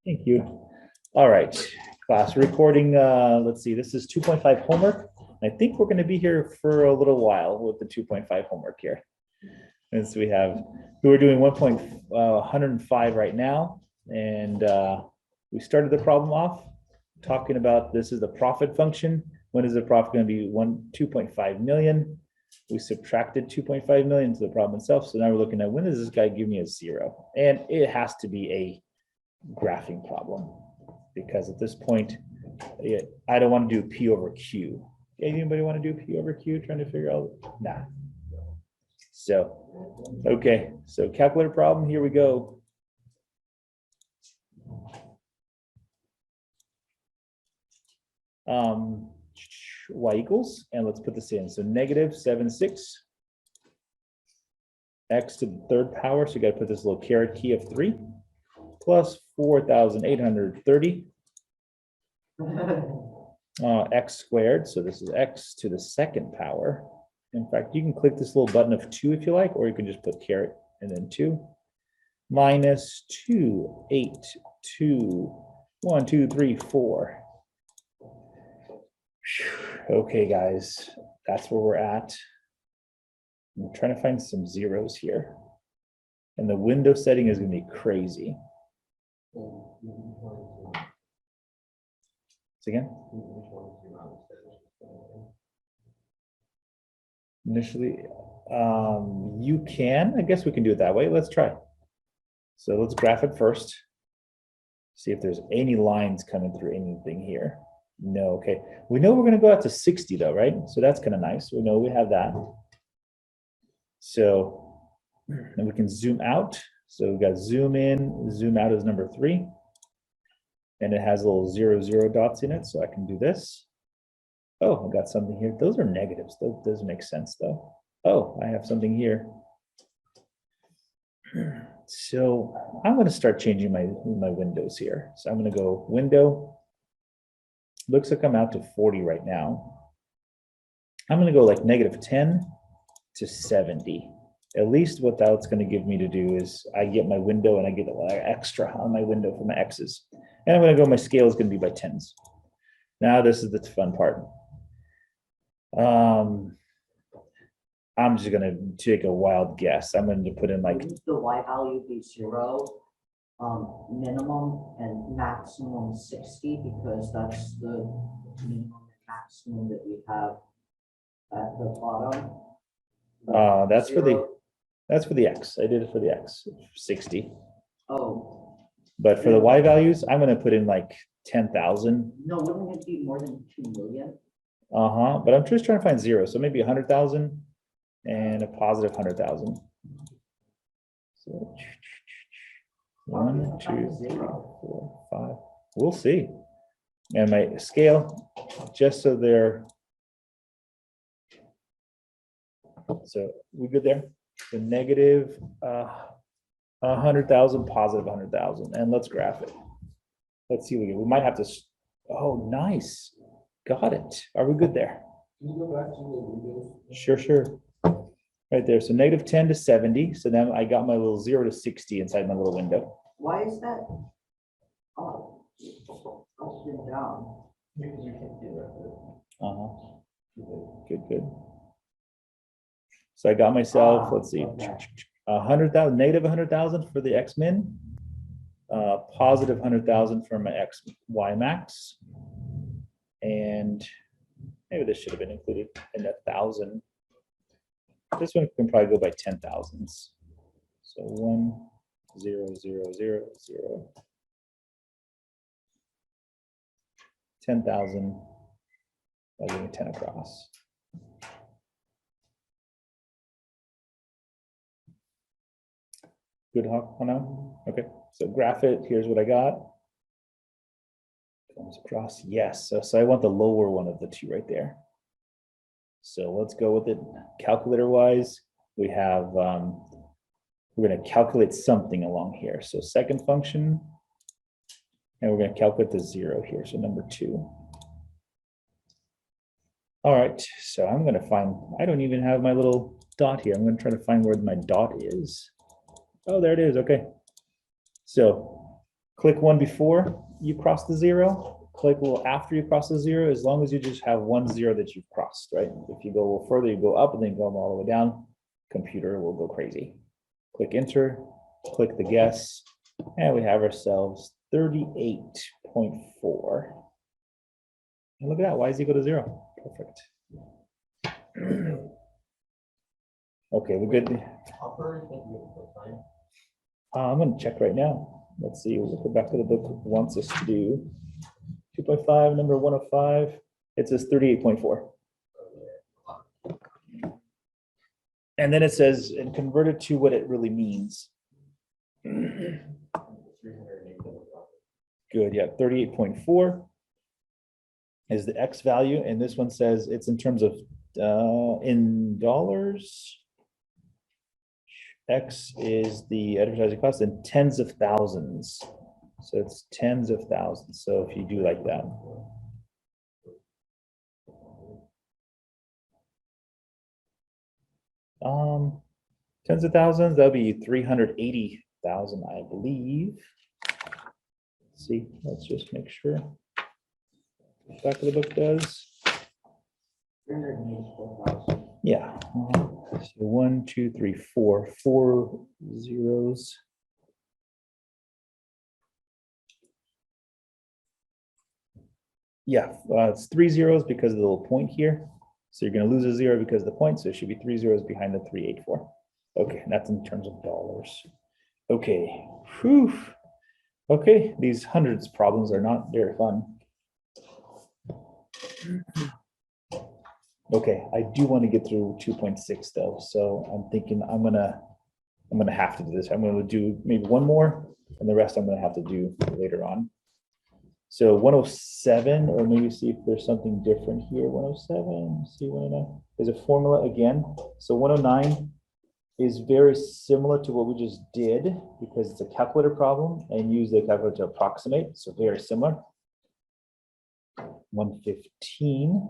Thank you. All right, class recording. Let's see, this is 2.5 homework. I think we're going to be here for a little while with the 2.5 homework here. And so we're doing 1.105 right now. And we started the problem off talking about this is the profit function. When is the profit going to be 2.5 million? We subtracted 2.5 million to the problem itself. So now we're looking at when does this guy give me a 0? And it has to be a graphing problem, because at this point, I don't want to do P over Q. Anybody want to do P over Q? Trying to figure out? Nah. So, okay. So calculator problem. Here we go. Y equals, and let's put this in. So negative 7.6 x to the third power. So you got to put this little caret key of 3 plus 4,830 x squared. So this is x to the second power. In fact, you can click this little button of 2 if you like, or you can just put caret and then 2 minus 2, 8, 2, 1, 2, 3, 4. Okay, guys, that's where we're at. I'm trying to find some zeros here. And the window setting is going to be crazy. Again? Initially, you can. I guess we can do it that way. Let's try. So let's graph it first. See if there's any lines coming through anything here. No, okay. We know we're going to go out to 60 though, right? So that's kind of nice. We know we have that. So then we can zoom out. So we've got zoom in, zoom out is number 3. And it has little 0, 0 dots in it. So I can do this. Oh, I got something here. Those are negatives. That doesn't make sense though. Oh, I have something here. So I'm going to start changing my windows here. So I'm going to go window. Looks like I'm out to 40 right now. I'm going to go like negative 10 to 70. At least what that's going to give me to do is I get my window and I get a lot extra on my window for my X's. And I'm going to go, my scale is going to be by 10s. Now this is the fun part. I'm just going to take a wild guess. I'm going to put in like... the Y value be 0, minimum and maximum 60, because that's the minimum and maximum that we have at the bottom. That's for the X. I did it for the X, 60. Oh. But for the Y values, I'm going to put in like 10,000. No, wouldn't it be more than 2 million? But I'm just trying to find 0. So maybe 100,000 and a positive 100,000. So 1, 2, 3, 4, 5. We'll see. And my scale, just so they're... So we good there? The negative 100,000, positive 100,000, and let's graph it. Let's see. We might have to. Oh, nice. Got it. Are we good there? Can you go back to the windows? Sure. Right there. So negative 10 to 70. So then I got my little 0 to 60 inside my little window. Why is that? Oh, up and down. Because you can't do that. Good. So I got myself, let's see, 100,000, negative 100,000 for the X min, positive 100,000 for my X Y max. And maybe this should have been included in 1,000. This one can probably go by 10,000s. So 1, 0, 0, 0, 0. 10,000. I'll give me 10 across. Good, now? Okay, so graph it. Here's what I got. Comes across, yes. So I want the lower one of the 2 right there. So let's go with it. Calculator wise, we have, we're going to calculate something along here. So second function, and we're going to calculate the 0 here. So number 2. All right, so I'm going to find, I don't even have my little dot here. I'm going to try to find where my dot is. Oh, there it is. Okay. So Click one before you cross the zero, click a little after you cross the zero, as long as you just have one zero that you've crossed, right? If you go a little further, you go up and then go all the way down, computer will go crazy. Click enter, click the guess, and we have ourselves 38.4. And look at that, why does he go to zero? Perfect. Okay, we're good. I'm gonna check right now. Let's see, we'll go back to the book it wants us to do. 2.5, number 105, it says 38.4. And then it says, and convert it to what it really means. Good, yeah, 38.4 is the X value, and this one says it's in terms of in dollars. X is the advertising cost in tens of thousands. So it's tens of thousands. So if you do like that. Tens of thousands, that'll be 380,000, I believe. Let's see, let's just make sure. Back of the book does. 384,000. Yeah. So 1, 2, 3, 4, 4 zeros. Yeah, it's 3 zeros because of the little point here. So you're going to lose a zero because of the point. So it should be 3 zeros behind the 384. Okay, that's in terms of dollars. Okay. Whew. Okay, these hundreds problems are not very fun. Okay, I do want to get through 2.6 though, so I'm thinking I'm gonna have to do this. I'm gonna do maybe one more, and the rest I'm gonna have to do later on. So 107, or maybe see if there's something different here. 107, see 109. There's a formula again. So 109 is very similar to what we just did because it's a calculator problem and use the calculator to approximate. So very similar. 115.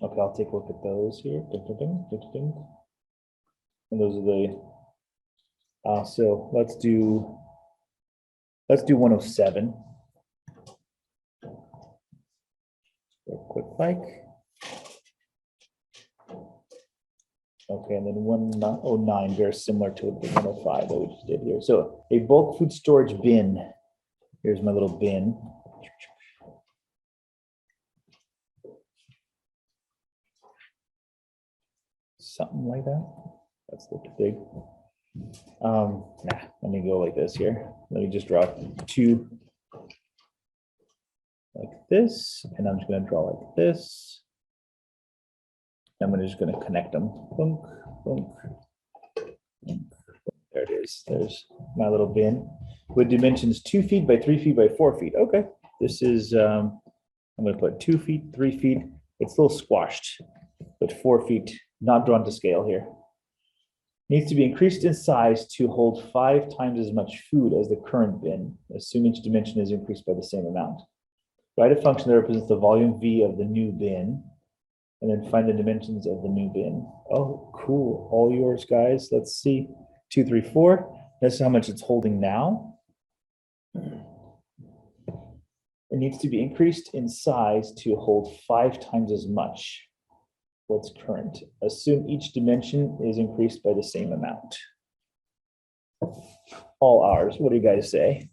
Okay, I'll take a look at those here. And those are the, so let's do 107. Quick like. Okay, and then 109, very similar to the 105 that we just did here. So a bulk food storage bin. Here's my little bin. Something like that. That's looking big. Let me go like this here. Let me just draw two like this, and I'm just going to draw like this. I'm just going to connect them. Boom, boom, boom. There it is. There's my little bin with dimensions 2 feet by 3 feet by 4 feet. Okay, this is I'm going to put 2 feet, 3 feet. It's a little squashed, but 4 feet, not drawn to scale here. Needs to be increased in size to hold 5 times as much food as the current bin, assuming each dimension is increased by the same amount. Write a function that represents the volume V of the new bin, and then find the dimensions of the new bin. Oh, cool. All yours, guys. Let's see. 2, 3, 4. That's how much it's holding now. It needs to be increased in size to hold 5 times as much. What's current? Assume each dimension is increased by the same amount. All ours. What do you guys say?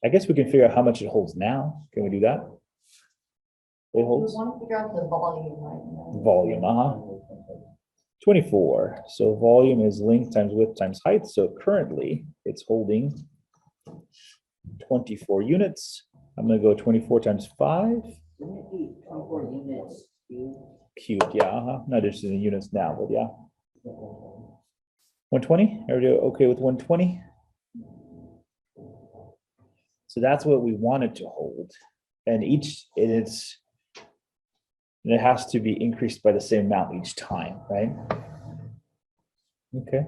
I guess we can figure out how much it holds now. Can we do that? It holds. We want to figure out the volume right now. Volume, 24. So volume is length times width times height. So currently it's holding 24 units. I'm going to go 24 times 5. Wouldn't it be 24 units Cubed, yeah, not just in the units now, but yeah. 120, are you okay with 120? So that's what we want it to hold. And it has to be increased by the same amount each time, right? Okay.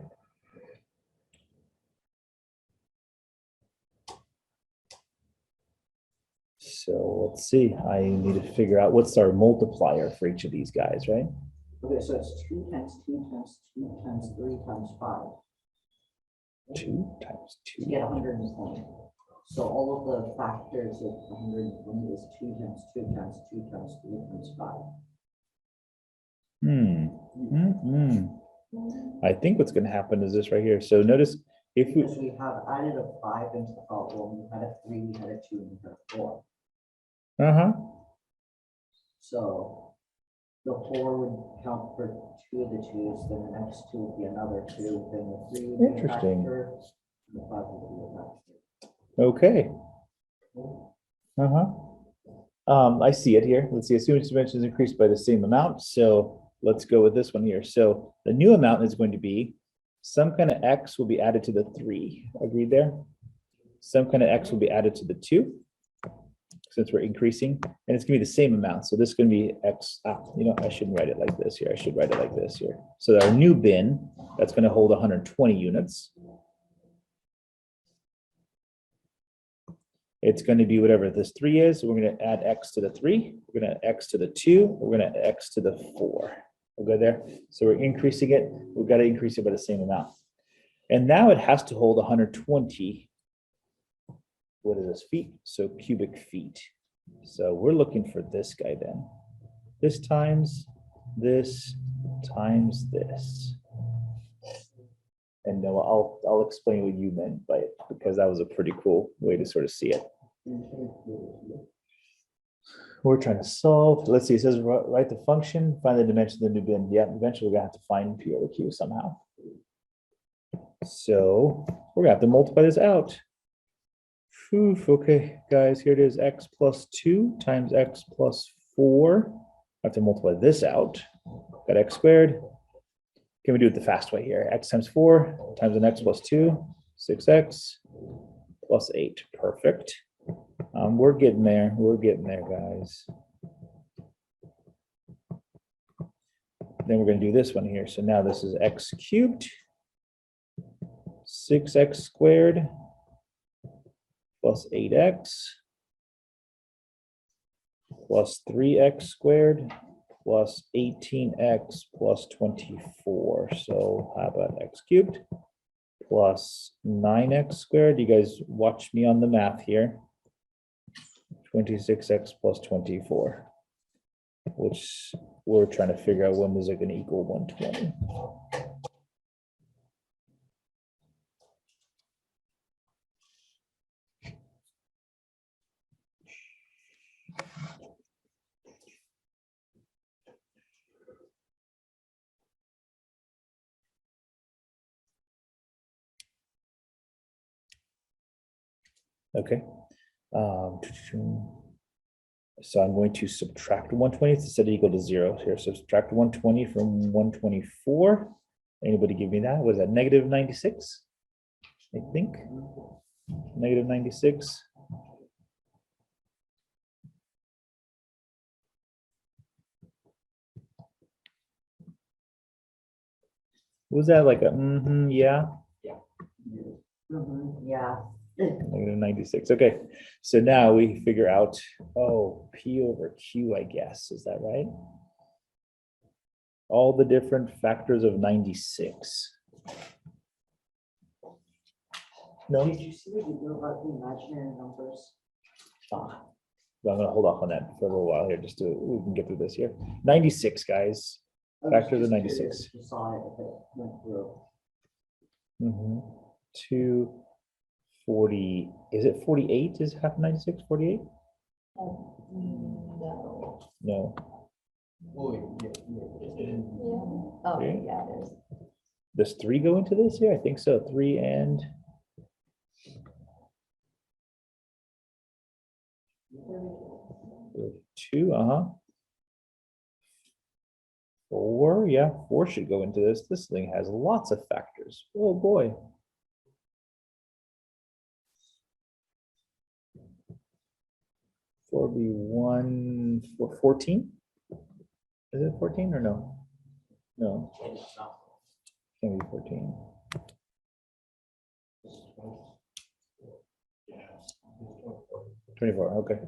So let's see, I need to figure out what's our multiplier for each of these guys, right? Okay, so it's 2 times 2 times 2 times 3 times 5 2 times to 2. get 120. So all of the factors of 120 is 2 times 2 times 2 times 3 times 5. I think what's going to happen is this right here. So notice if we, Because we have added a 5 into the problem, we had a 3, we had a 2, and we had a 4. So the 4 would count for 2 of the 2s, then the next 2 would be another 2, then the 3 would be a Interesting. factor, and the 5 would be a factor. okay. I see it here. Let's see, assuming dimensions increased by the same amount. So let's go with this one here. So the new amount is going to be some kind of X will be added to the 3. Agreed there? Some kind of X will be added to the 2, since we're increasing, and it's gonna be the same amount. So this is gonna be X, I shouldn't write it like this here. I should write it like this here. So our new bin, that's gonna hold 120 units. It's gonna be whatever this 3 is. We're gonna add X to the 3, we're gonna X to the 2, we're gonna X to the 4. We'll go there. So we're increasing it. We've got to increase it by the same amount. And now it has to hold 120. What is this, feet? So cubic feet. So we're looking for this guy then. This times this times this. And Noah, I'll explain what you meant by it, because that was a pretty cool way to sort of see it. We're trying to solve. Let's see, it says write the function, find the dimension of the new bin. Yeah, eventually we're gonna have to find P over Q somehow. So we're gonna have to multiply this out. Okay, guys, here it is, X plus 2 times X plus 4. I have to multiply this out. Got X squared. Can we do it the fast way here? X times 4 times an X plus 2, 6X plus 8. Perfect. We're getting there. We're getting there, guys. Then we're going to do this one here. So now this is X cubed, 6X squared plus 8X plus 3X squared plus 18X plus 24. So how about X cubed plus 9X squared? You guys watch me on the math here. 26X plus 24, which we're trying to figure out when is it going to equal 120. Okay. So I'm going to subtract 120 instead of equal to 0 here. So subtract 120 from 124. Anybody give me that? Was that negative 96? I think. Negative 96. Was that like a yeah? Yeah. Negative 96. Okay. So now we figure out, oh, P over Q, I guess. Is that right? All the different factors of 96. No? Did you see what you do about the imaginary numbers? Well, I'm going to hold off on that for a little while here, just to we can get through this here. 96, guys. Factors of 96. You saw it if it went through. 240. Is it 48? Is half 96 48? No. No. Yeah. Okay, yeah, it is. Does 3 go into this here? I think so. 3 and 2. 4. Yeah, 4 should go into this. This thing has lots of factors. Oh boy. Four be 1 for 14. Is it 14 or no? No. Can't be 14. Yeah. 24. Okay.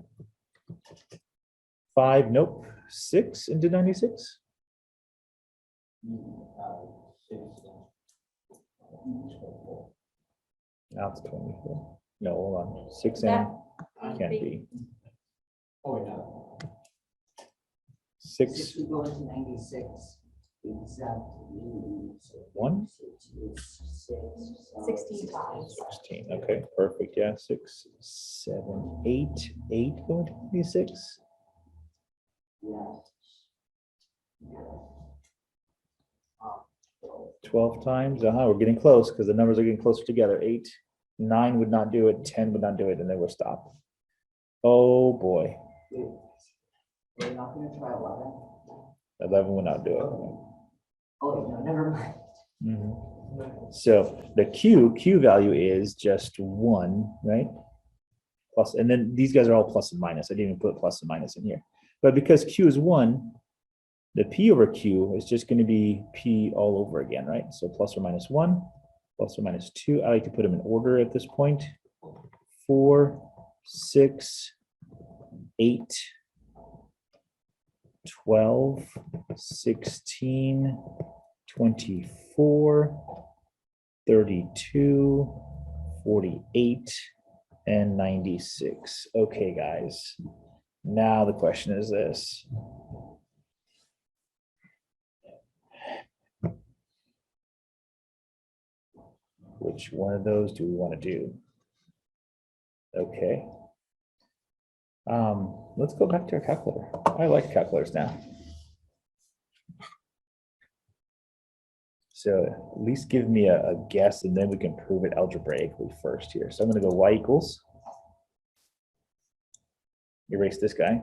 5, nope. 6 into 96. Now it's 24. No, hold on. 6 That in can't be. Oh, yeah. If 6, we go into 96, exact. 1? 16 times. 16. Okay, perfect. Yeah, 6, 7, 8, 8 going to 96. Yeah. 12 times. We're getting close because the numbers are getting closer together. 8, 9 would not do it, 10 would not do it, and then we're stopped. Oh boy, We're not gonna try 11. 11 would not do it. Oh, no, never mind. Mhm. So the Q value is just 1, right? Plus, and then these guys are all plus and minus. I didn't even put plus and minus in here. But because Q is 1, the P over Q is just going to be P all over again, right? So plus or minus 1, plus or minus 2. I like to put them in order at this point. 4, 6, 8, 12, 16, 24, 32, 48, and 96. Okay, guys. Now the question is this. Which one of those do we want to do? Okay. Let's go back to our calculator. I like calculators now. So at least give me a guess, and then we can prove it algebraically first here. So I'm going to go y equals. Erase this guy.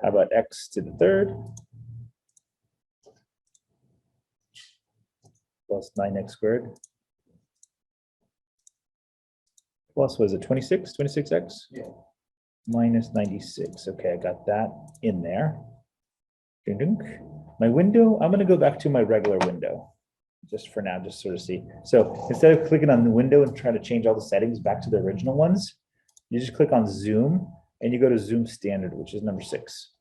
How about x to the third plus 9x squared plus, what is it, 26? 26x? Yeah. Minus 96. Okay, I got that in there. Ding, ding. My window, I'm going to go back to my regular window just for now, just sort of see. So instead of clicking on the window and trying to change all the settings back to the original ones, you just click on zoom and you go to zoom standard, which is number 6.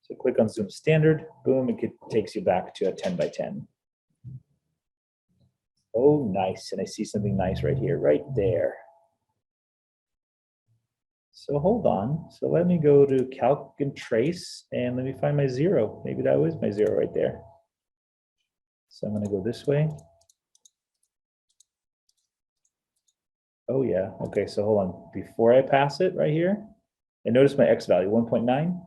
So click on zoom standard, boom, it takes you back to a 10 by 10. Oh, nice. And I see something nice right here, right there. So hold on. So let me go to calc and trace and let me find my 0. Maybe that was my 0 right there. So I'm going to go this way. Oh yeah. Okay, so hold on. Before I pass it right here, and notice my x value, 1.9.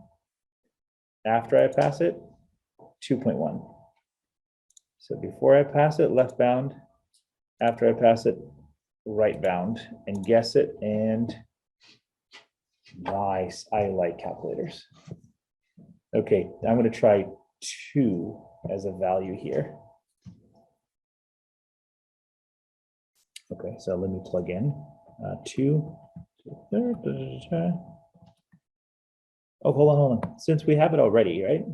After I pass it, 2.1. So before I pass it, left bound. After I pass it, right bound, and guess it, and nice. I like calculators. Okay, I'm going to try 2 as a value here. Okay, so let me plug in 2. Oh, hold on. Since we have it already, right?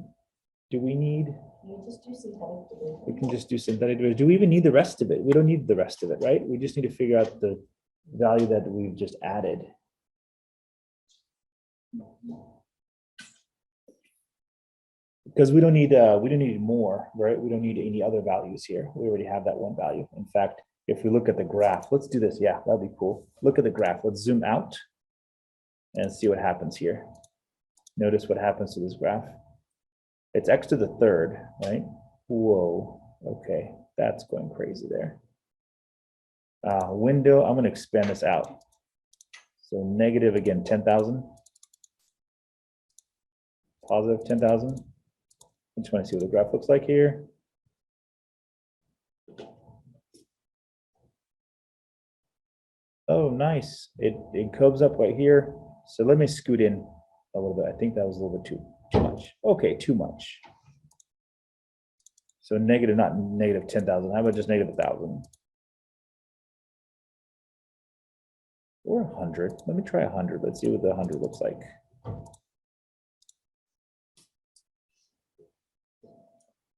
Do we need? You just do synthetic division. We can just do synthetic division. Do we even need the rest of it? We don't need the rest of it, right? We just need to figure out the value that we've just added. Because we don't need more, right? We don't need any other values here. We already have that one value. In fact, if we look at the graph, let's do this. Yeah, that'd be cool. Look at the graph. Let's zoom out and see what happens here. Notice what happens to this graph. It's x to the third, right? Whoa. Okay, that's going crazy there. Window, I'm going to expand this out. So negative again, 10,000. Positive 10,000. I just want to see what the graph looks like here. Oh, nice. It comes up right here. So let me scoot in a little bit. I think that was a little bit too much. Okay, too much. So negative, not negative 10,000. How about just negative 1,000? Or 100. Let me try 100. Let's see what the 100 looks like.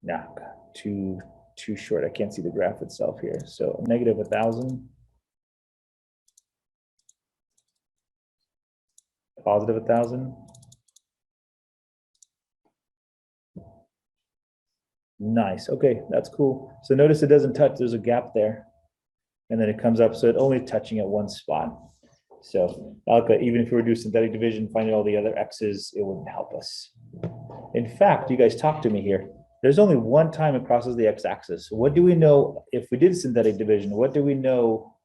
Nah, too short. I can't see the graph itself here. So negative 1,000. Positive 1,000. Nice. Okay, that's cool. So notice it doesn't touch. There's a gap there. And then it comes up, so it's only touching at one spot. So Alka, even if we were doing synthetic division, finding all the other x's, it wouldn't help us. In fact, you guys talk to me here. There's only one time it crosses the x-axis. What do we know if we did synthetic division? What do we know?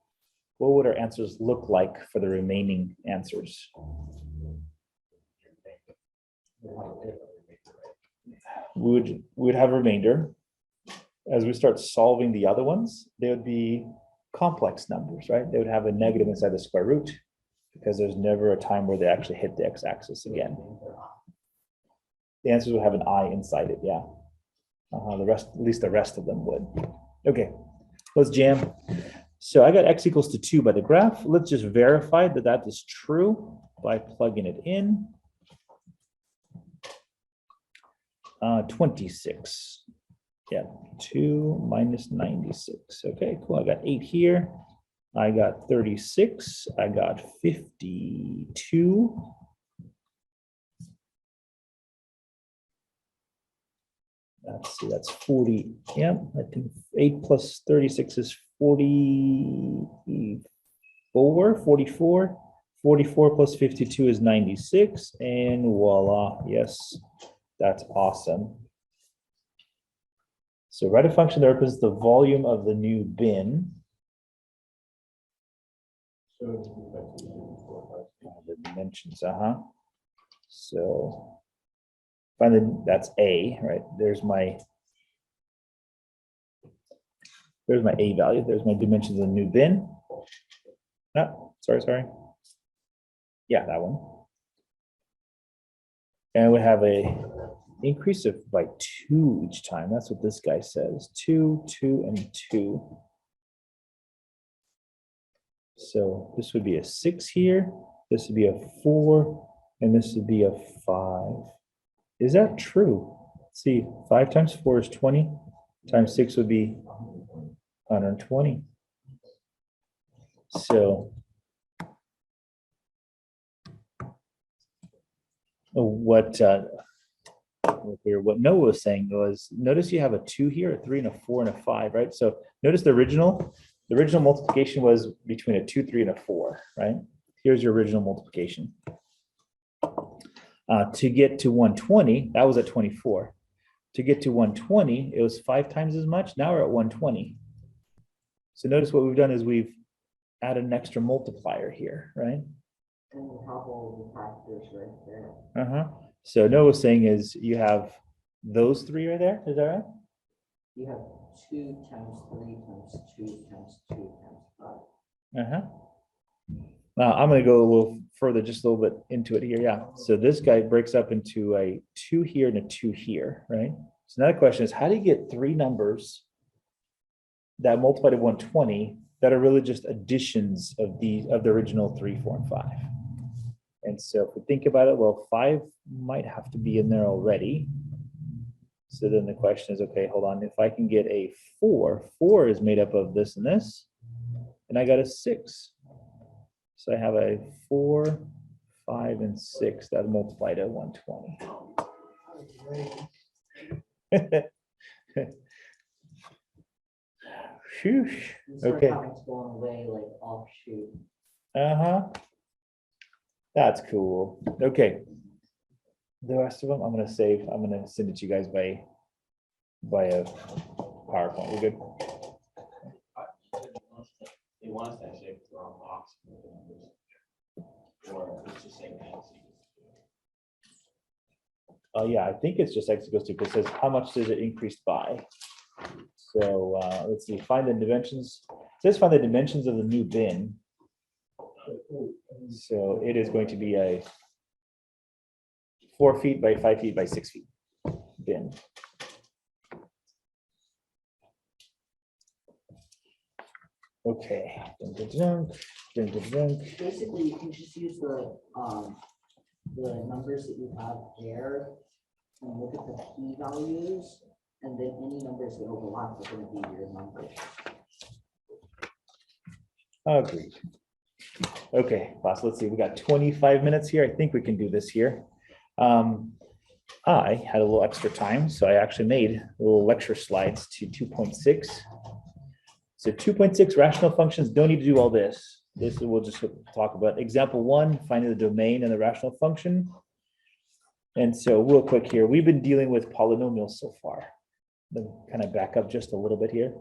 What would our answers look like for the remaining answers? We would have a remainder. As we start solving the other ones, they would be complex numbers, right? They would have a negative inside the square root because there's never a time where they actually hit the x-axis again. The answers would have an I inside it, yeah. The rest, at least the rest of them would. Okay, let's jam. So I got x equals to 2 by the graph. Let's just verify that that is true by plugging it in. 26. Yeah, 2 minus 96. Okay, cool. I got 8 here. I got 36. I got 52. Let's see, that's 40. Yeah, I think 8 plus 36 is 44. 44 plus 52 is 96. And voila. Yes, that's awesome. So write a function that represents the volume of the new bin. The dimensions, So find that's A, right? There's my A value. There's my dimensions of the new bin. No, sorry. Yeah, that one. And we have a increase of by 2 each time. That's what this guy says. 2, 2, and 2. So this would be a 6 here. This would be a 4, and this would be a 5. Is that true? Let's see, 5 times 4 is 20. Times 6 would be 120. So what Noah was saying was, notice you have a 2 here, a 3, and a 4, and a 5, right? So notice the original multiplication was between a 2, 3, and a 4, right? Here's your original multiplication. To get to 120, that was at 24. To get to 120, it was 5 times as much. Now we're at 120. So notice what we've done is we've added an extra multiplier here, right? And we have all the factors right there. So Noah was saying is you have those 3 right there. Is that right? You have 2 times 3 times 2 times 2 times 5. Now I'm going to go a little further, just a little bit into it here. Yeah. So this guy breaks up into a 2 here and a 2 here, right? So now the question is, how do you get 3 numbers that multiply to 120 that are really just additions of the original 3, 4, and 5? And so if we think about it, well, 5 might have to be in there already. So then the question is, okay, hold on. If I can get a 4 is made up of this and this, and I got a 6. So I have a 4, 5, and 6 that multiply to 120. Okay. Going away like offshoot. That's cool. Okay. The rest of them I'm going to save. I'm going to send it to you guys by a PowerPoint. We're good. They want us to actually throw a box or it's just saying Yeah, I think it's just x equals 2 because it says how much does it increase by. So let's see, find the dimensions. It says find the dimensions of the new bin. So it is going to be a 4 feet by 5 feet by 6 feet bin. Okay. Basically, you can just use the numbers that you have there and look at the p values, and then any numbers that overlap are going to be your numbers. Agreed. Okay, class, let's see. We got 25 minutes here. I think we can do this here. I had a little extra time, so I actually made little lecture slides to 2.6. So 2.6 rational functions don't need to do all this. This we'll just talk about. Example 1, finding the domain and the rational function. And so real quick here, we've been dealing with polynomials so far. Let me kind of back up just a little bit here.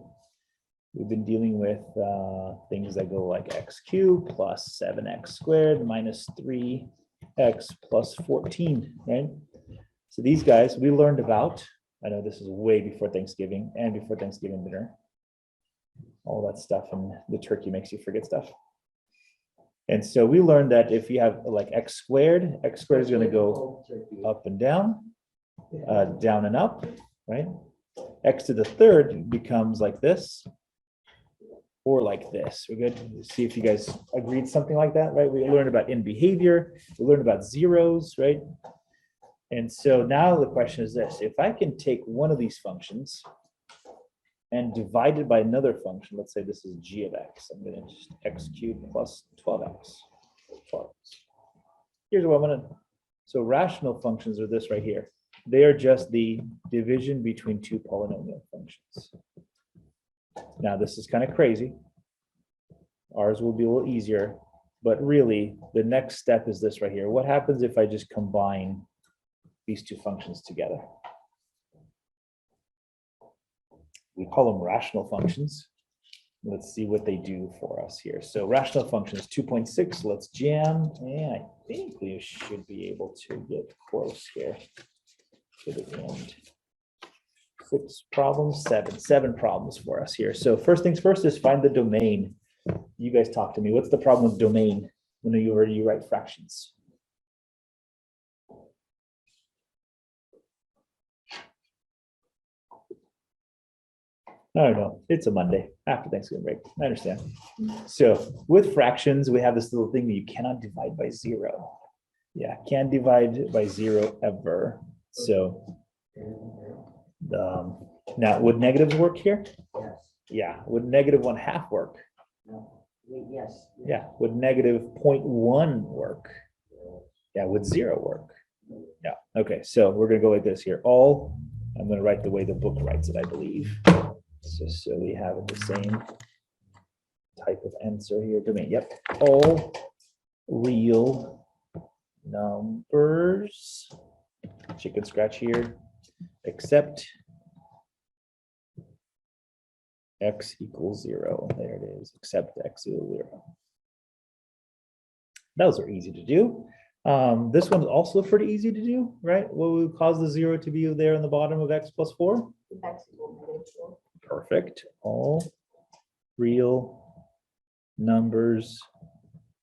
We've been dealing with things that go like x cubed plus 7x squared minus 3x plus 14, right? So these guys we learned about. I know this is way before Thanksgiving and before Thanksgiving dinner. All that stuff, and the turkey makes you forget stuff. And so we learned that if you have like x squared is going to go up and down, down and up, right? X to the third becomes like this, or like this. We're good. See if you guys agreed something like that, right? We learned about in behavior. We learned about zeros, right? And so now the question is this: if I can take one of these functions and divide it by another function, let's say this is g of x. I'm going to just x cubed plus 12x. 12x. Here's what I'm going to. So rational functions are this right here. They are just the division between two polynomial functions. Now this is kind of crazy. Ours will be a little easier, but really the next step is this right here. What happens if I just combine these two functions together? We call them rational functions. Let's see what they do for us here. So rational functions 2.6, let's jam. And I think we should be able to get close here to the end. 6 problems, 7 problems for us here. So first things first is find the domain. You guys talk to me. What's the problem with domain when you write fractions? I don't know. It's a Monday after Thanksgiving break. I understand. So with fractions, we have this little thing that you cannot divide by 0. Yeah, can't divide by 0 ever. So now would negatives work here? Yes. Yeah. Would negative 1/2 work? No. Yes. Yeah. Would negative 0.1 work? Yeah. Would 0 work? Yeah. Okay. So we're going to go like this here. All, I'm going to write the way the book writes it, I believe. So we have it the same type of answer here. Domain. Yep. All real numbers. Chicken scratch here. Except x equals 0. There it is. Except x equals 0. Those are easy to do. This one's also pretty easy to do, right? What would cause the 0 to be there in the bottom of x plus 4? X equals -4. Perfect. All real numbers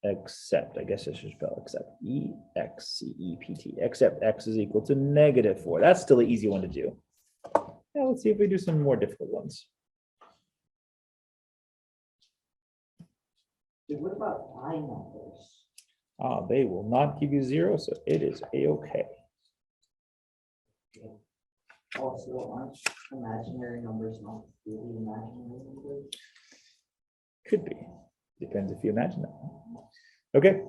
except, I guess I should spell except, E-X-C-E-P-T, except x is equal to -4. That's still an easy one to do. Now let's see if we do some more difficult ones. What about I numbers? They will not give you 0, so it is a-okay. Also, aren't imaginary numbers not really imaginary numbers? Could be. Depends if you imagine that. Okay.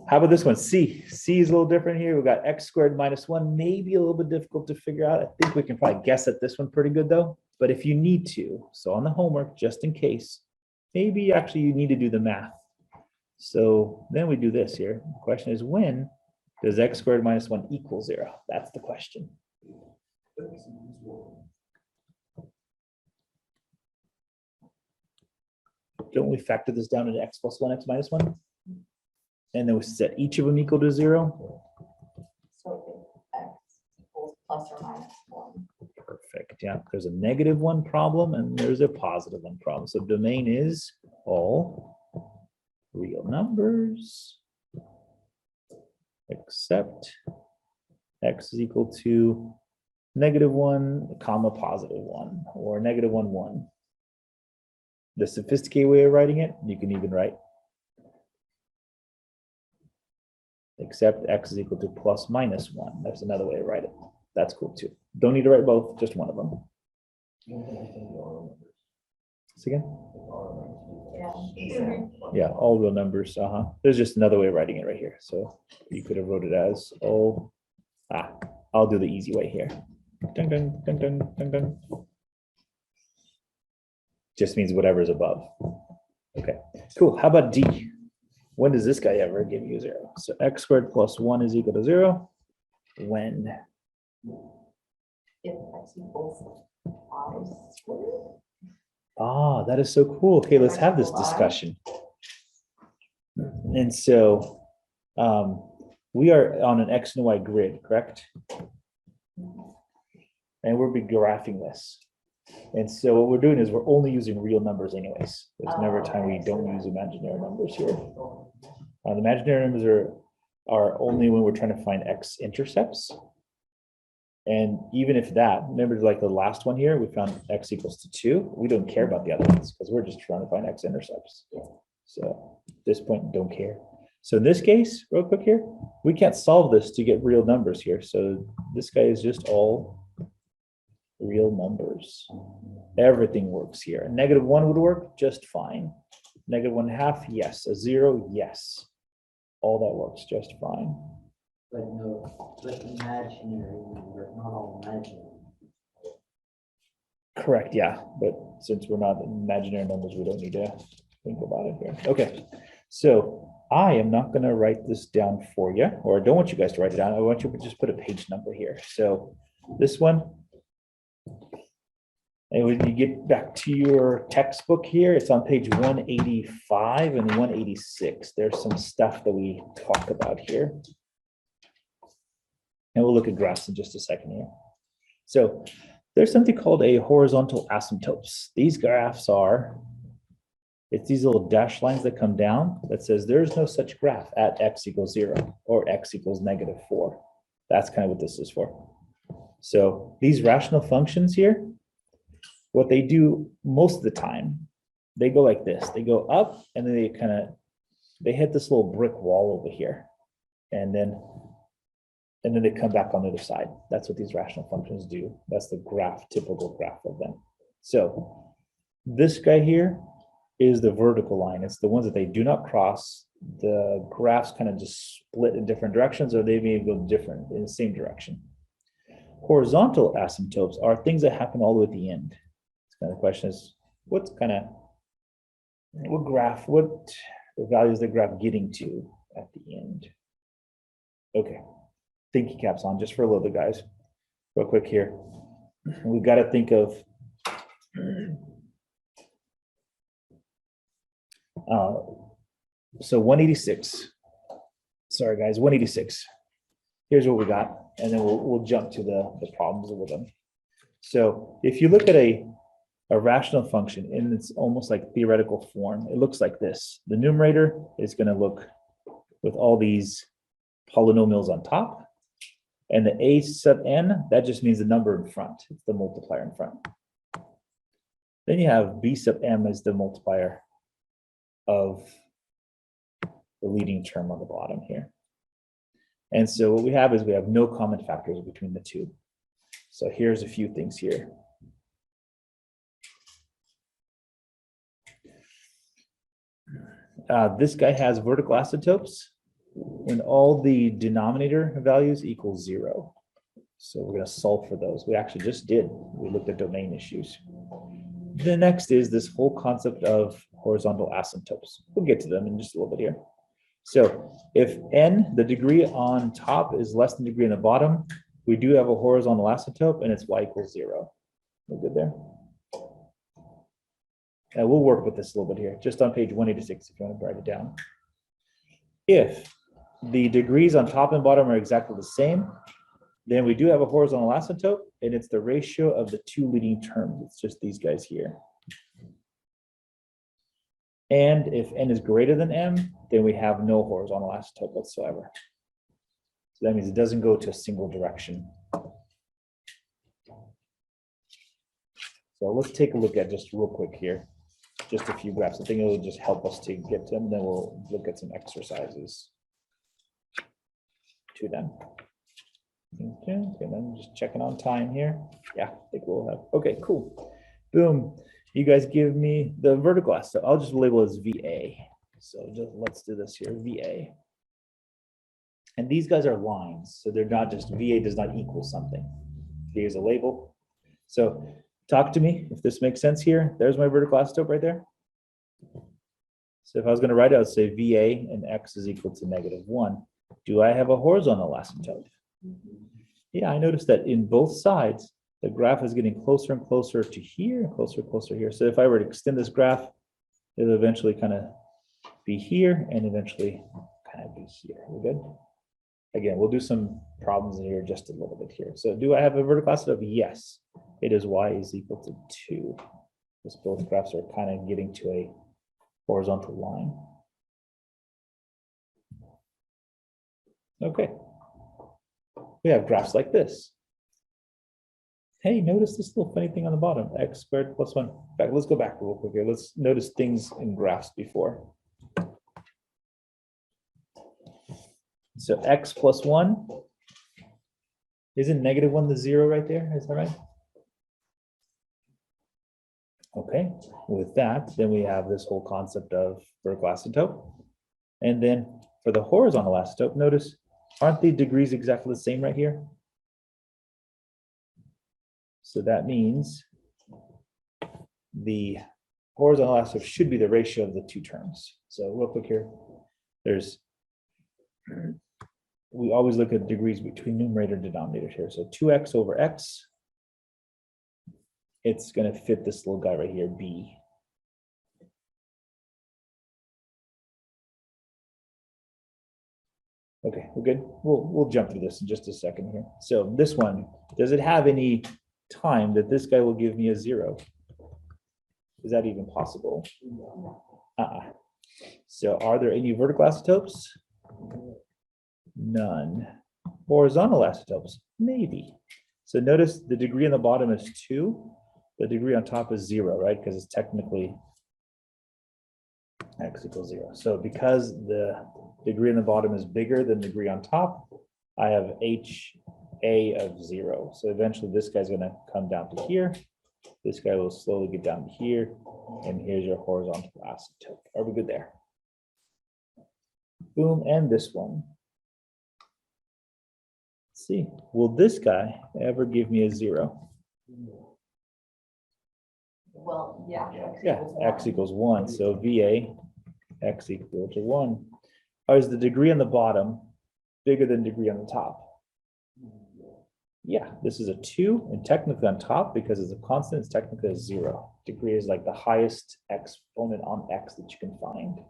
How about this one? C. C is a little different here. We've got x squared minus 1, maybe a little bit difficult to figure out. I think we can probably guess at this one pretty good though. But if you need to, so on the homework, just in case, maybe actually you need to do the math. So then we do this here. The question is, when does x squared minus 1 equal 0? That's the question. Don't we factor this down into x plus 1, x minus 1? And then we set each of them equal to 0. So if x equals ±1. Perfect. Yeah, there's a -1 problem and there's a +1 problem. So domain is all real numbers except x is equal to -1, comma, +1, or -1, 1. The sophisticated way of writing it, you can even write except x is equal to ±1. That's another way to write it. That's cool too. Don't need to write both, just one of them. Say again? Yeah. Yeah, all real numbers. There's just another way of writing it right here. So you could have wrote it as I'll do the easy way here. Dun, dun, dun, dun, dun, dun. Just means whatever's above. Okay, cool. How about D? When does this guy ever give you 0? So x squared plus 1 is equal to 0. When? If x equals 5 squared. Ah, that is so cool. Okay, let's have this discussion. And so we are on an X and Y grid, correct? And we'll be graphing this. And so what we're doing is we're only using real numbers anyways. There's never a time we don't use imaginary numbers here. The imaginary numbers are only when we're trying to find X intercepts. And even if that, remember like the last one here, we found X equals to 2. We don't care about the other ones because we're just trying to find X intercepts. So at this point, don't care. So in this case, real quick here, we can't solve this to get real numbers here. So this guy is just all real numbers. Everything works here. A -1 would work just fine. -1/2, yes. A 0, yes. All that works just fine. But no, but imaginary number, not all imaginary. Correct, yeah. But since we're not imaginary numbers, we don't need to think about it here. Okay, so I am not going to write this down for you, or I don't want you guys to write it down. I want you to just put a page number here. So this one, and when you get back to your textbook here, it's on page 185 and 186. There's some stuff that we talk about here. And we'll look at graphs in just a second here. So there's something called a horizontal asymptotes. These graphs are, it's these little dashed lines that come down that says there's no such graph at x equals 0 or x equals -4. That's kind of what this is for. So these rational functions here, what they do most of the time, they go like this. They go up and then they hit this little brick wall over here. And then they come back on the other side. That's what these rational functions do. That's the graph, typical graph of them. So this guy here is the vertical line. It's the ones that they do not cross. The graphs kind of just split in different directions, or they may go different in the same direction. Horizontal asymptotes are things that happen all the way at the end. Kind of the question is, what value is the graph getting to at the end? Okay, thinking caps on just for a little bit, guys. Real quick here. We've got to think of so 186. Sorry, guys, 186. Here's what we got, and then we'll jump to the problems with them. So if you look at a rational function in its almost like theoretical form, it looks like this. The numerator is going to look with all these polynomials on top, and the a sub n, that just means the number in front. It's the multiplier in front. Then you have b sub m as the multiplier of the leading term on the bottom here. And so what we have is we have no common factors between the two. So here's a few things here. This guy has vertical asymptotes when all the denominator values equal 0. So we're going to solve for those. We actually just did. We looked at domain issues. The next is this whole concept of horizontal asymptotes. We'll get to them in just a little bit here. So if n, the degree on top, is less than the degree on the bottom, we do have a horizontal asymptote, and it's y equals 0. We're good there? And we'll work with this a little bit here, just on page 186 if you want to write it down. If the degrees on top and bottom are exactly the same, then we do have a horizontal asymptote, and it's the ratio of the two leading terms. It's just these guys here. And if n is greater than m, then we have no horizontal asymptote whatsoever. So that means it doesn't go to a single direction. So let's take a look at just real quick here, just a few graphs. I think it will just help us to get to them. Then we'll look at some exercises to them. Okay, and then just checking on time here. Yeah, I think we'll have, okay, cool. Boom. You guys give me the vertical asymptote. So I'll just label as VA. So just let's do this here, VA. And these guys are lines, so they're not just VA does not equal something. VA is a label. So talk to me if this makes sense here. There's my vertical asymptote right there. So if I was going to write it, I would say VA and X is equal to -1. Do I have a horizontal asymptote? Yeah, I noticed that in both sides, the graph is getting closer and closer to here and closer here. So if I were to extend this graph, it'll eventually kind of be here and eventually kind of be here. We're good? Again, we'll do some problems in here just a little bit here. So do I have a vertical asymptote? Yes. It is y is equal to 2. Because both graphs are kind of getting to a horizontal line. Okay. We have graphs like this. Hey, notice this little funny thing on the bottom, x squared plus 1. Back, let's go back real quick here. Let's notice things in graphs before. So x plus 1, isn't -1 the 0 right there? Is that right? Okay, with that, then we have this whole concept of vertical asymptote. And then for the horizontal asymptote, notice, aren't the degrees exactly the same right here? So that means the horizontal asymptote should be the ratio of the two terms. So real quick here, we always look at degrees between numerator and denominator here. So 2x over x, it's going to fit this little guy right here, b. Okay, we're good. We'll jump through this in just a second here. So this one, does it have any time that this guy will give me a 0? Is that even possible? So are there any vertical asymptotes? None. Horizontal asymptotes? Maybe. So notice the degree on the bottom is 2. The degree on top is 0, right? Because it's technically x equals 0. So because the degree on the bottom is bigger than the degree on top, I have HA of 0. So eventually this guy's going to come down to here. This guy will slowly get down to here. And here's your horizontal asymptote. Are we good there? Boom, and this one. Let's see, will this guy ever give me a 0? Well, yeah. Yeah, x equals 1. So VA, x equal to 1. Or is the degree on the bottom bigger than degree on the top? Yeah, this is a 2, and technically on top, because it's a constant, it's technically a 0. Degree is like the highest exponent on x that you can find.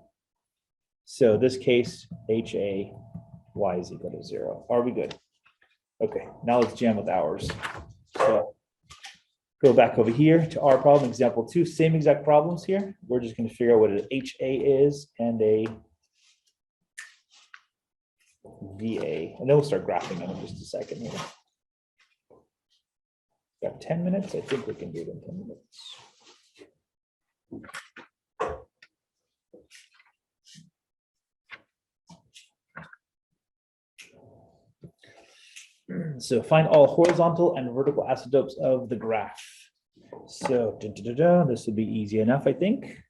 So this case, HA, y is equal to 0. Are we good? Okay, now let's jam with ours. So go back over here to our problem, example 2, same exact problems here. We're just going to figure out what an HA is and a VA, and then we'll start graphing them in just a second here. Got 10 minutes? I think we can do it in 10 minutes. So find all horizontal and vertical asymptotes of the graph. So this would be easy enough, I think.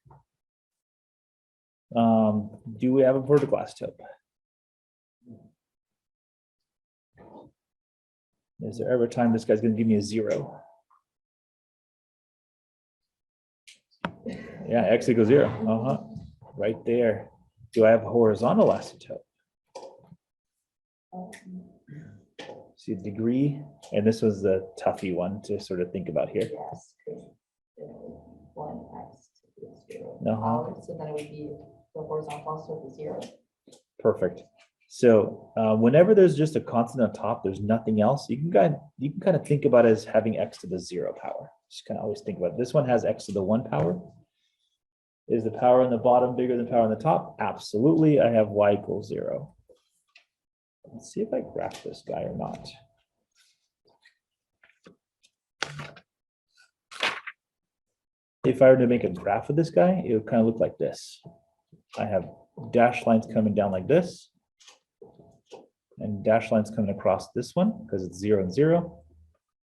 Do we have a vertical asymptote? Is there ever a time this guy's going to give me a 0? Yeah, x equals 0. Right there. Do I have a horizontal asymptote? See degree, and this was the toughy one to sort of think about here. Yes, because 1x is 0. So then it would be the horizontal slope is 0. Perfect. So whenever there's just a constant on top, there's nothing else. You can kind of think about it as having x to the 0 power. Just kind of always think about it. This one has x to the 1 power. Is the power on the bottom bigger than power on the top? Absolutely. I have y equals 0. Let's see if I graph this guy or not. If I were to make a graph of this guy, it would kind of look like this. I have dashed lines coming down like this, and dashed lines coming across this one because it's 0 and 0.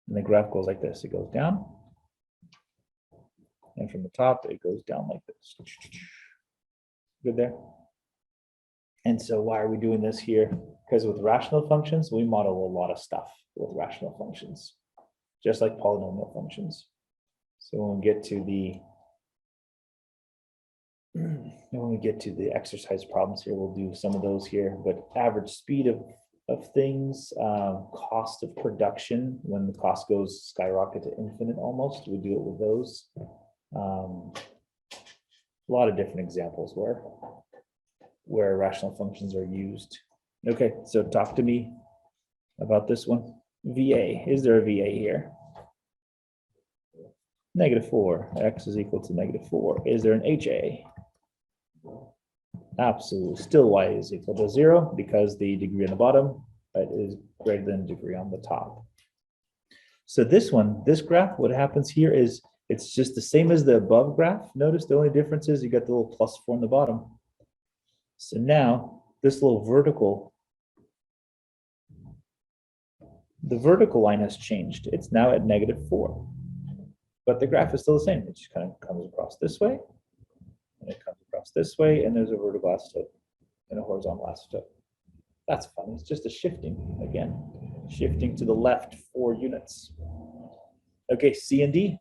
And the graph goes like this. It goes down. And from the top, it goes down like this. Good there? And so why are we doing this here? Because with rational functions, we model a lot of stuff with rational functions, just like polynomial functions. So when we get to the exercise problems here, we'll do some of those here, but average speed of things, cost of production, when the cost goes skyrocket to infinite almost, we do it with those. A lot of different examples where rational functions are used. Okay, so talk to me about this one. VA, is there a VA here? -4, x is equal to -4. Is there an HA? Absolutely, still y is equal to 0 because the degree on the bottom is greater than the degree on the top. So this one, this graph, what happens here is it's just the same as the above graph. Notice the only difference is you got the little +4 on the bottom. So now this little vertical, the vertical line has changed. It's now at -4, but the graph is still the same. It just kind of comes across this way, and it comes across this way, and there's a vertical asymptote and a horizontal asymptote. That's fun. It's just a shifting again, shifting to the left 4 units. Okay, C and D.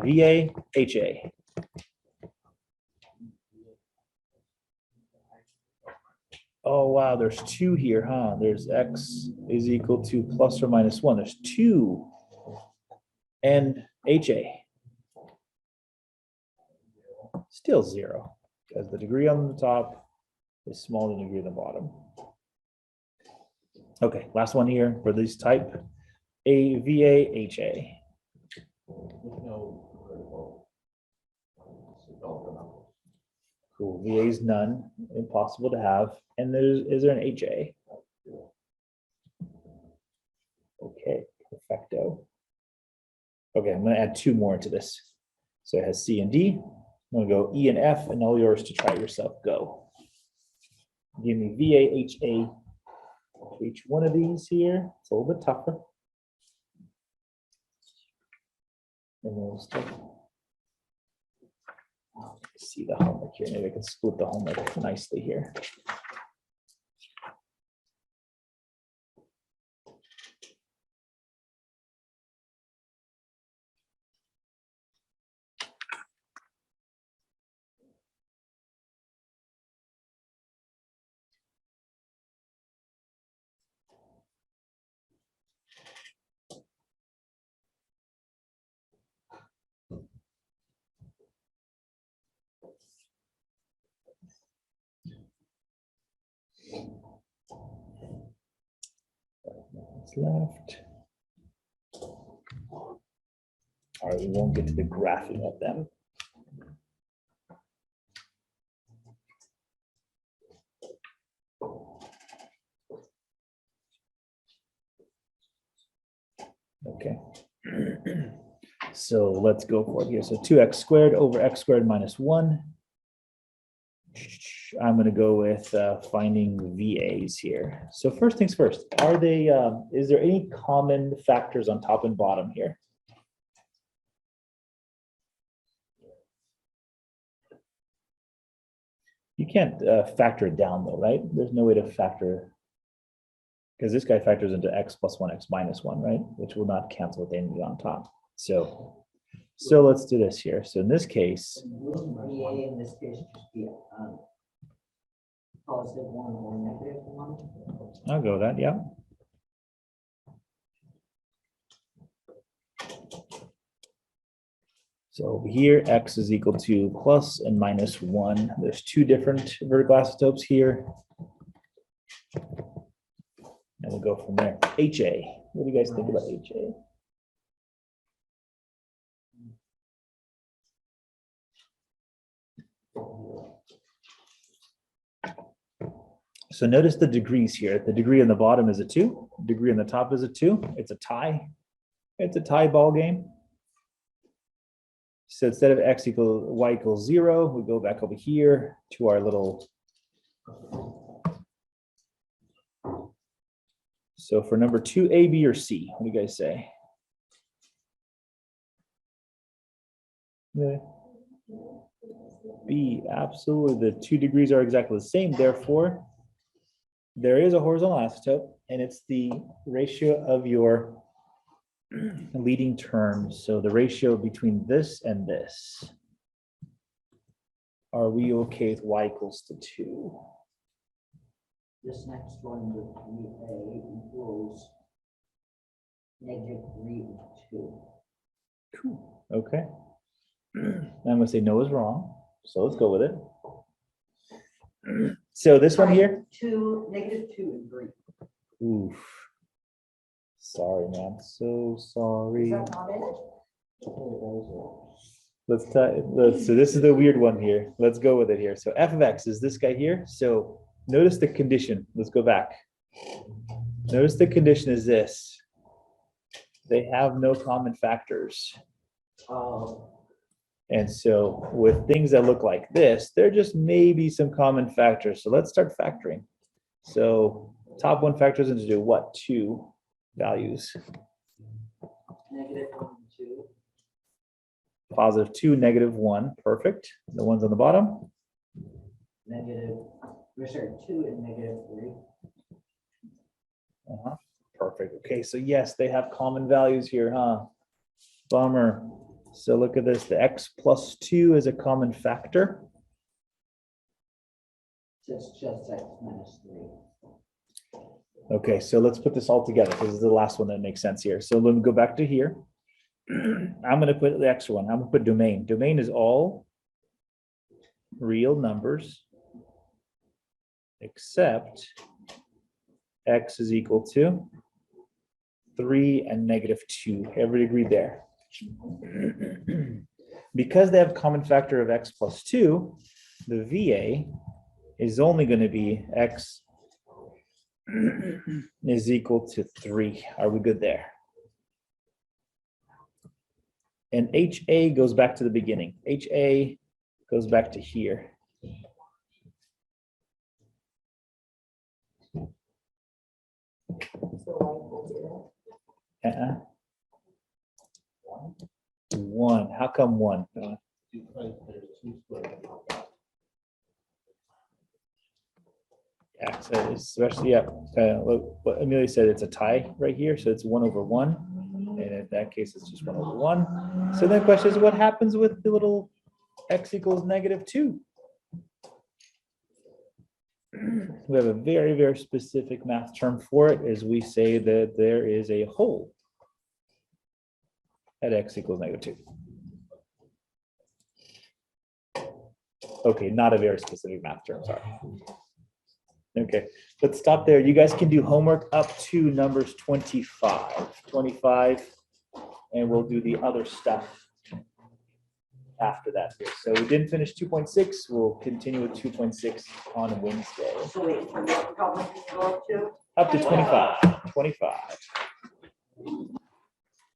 VA, HA. Oh, wow, there's 2 here, huh? There's x is equal to ±1. There's 2 and HA. Still 0, because the degree on the top is smaller than the degree on the bottom. Okay, last one here for this type. VA, HA. Cool. VA is none, impossible to have. And is there an HA? Okay, perfecto. Okay, I'm going to add 2 more into this. So it has C and D. I'm going to go E and F, and all yours to try it yourself. Go. Give me VA, HA for each one of these here. It's a little bit tougher. And then we'll start. See the homework here. Maybe I can split the homework nicely here. Left. All right, we won't get to the graphing of them. Okay. So let's go for it here. So 2x squared over x squared minus 1. I'm going to go with finding VAs here. So first things first, are they, is there any common factors on top and bottom here? You can't factor it down though, right? There's no way to factor, because this guy factors into x plus 1, x minus 1, right? Which will not cancel with anything on top. So let's do this here. So in this case, VA in this case just be +1 or -1. I'll go with that, yeah. So over here, x is equal to plus and minus 1. There's 2 different vertical asymptotes here. And we'll go from there. HA, what do you guys think about HA? So notice the degrees here. The degree on the bottom is a 2. Degree on the top is a 2. It's a tie. It's a tie ball game. So instead of x equal y equals 0, we go back over here to our little. So for number 2, A, B, or C, what do you guys say? Yeah. B, absolutely. The 2 degrees are exactly the same. Therefore, there is a horizontal asymptote, and it's the ratio of your leading terms. So the ratio between this and this. Are we okay with y equals to 2? This next one, the 3A equals -3, 2. Cool. Okay. I'm gonna say no is wrong. So let's go with it. So this one here. -2 and 3. Oof. Sorry, man. So sorry. Is that not in it? So this is the weird one here. Let's go with it here. So f of x is this guy here. So notice the condition. Let's go back. Notice the condition is this. They have no common factors. And so with things that look like this, there just may be some common factors. So let's start factoring. So top one factors into do what? 2 values. -1 and 2. Positive 2, -1. Perfect. The ones on the bottom. -2 and -3. Perfect. Okay, so yes, they have common values here, huh? Bummer. So look at this. The x plus 2 is a common factor. So it's just x minus 3. Okay, so let's put this all together because this is the last one that makes sense here. So let me go back to here. I'm going to put the extra one. I'm going to put domain. Domain is all real numbers except x is equal to 3 and -2. Everybody agreed there? Because they have common factor of x plus 2, the VA is only going to be x is equal to 3. Are we good there? And HA goes back to the beginning. HA goes back to here. So y equals 0. 1. How come 1? Yeah, so especially, yeah, what Amelia said, it's a tie right here, so it's 1/1, and in that case, it's just 1/1. So then the question is, what happens with the little x equals -2? We have a very, very specific math term for it, as we say that there is a hole at x equals -2. Okay, not a very specific math term, sorry. Okay, let's stop there. You guys can do homework up to numbers 25, and we'll do the other stuff after that here. So we didn't finish 2.6. We'll continue with 2.6 on Wednesday. So wait, what problem did you go up to? Up to 25.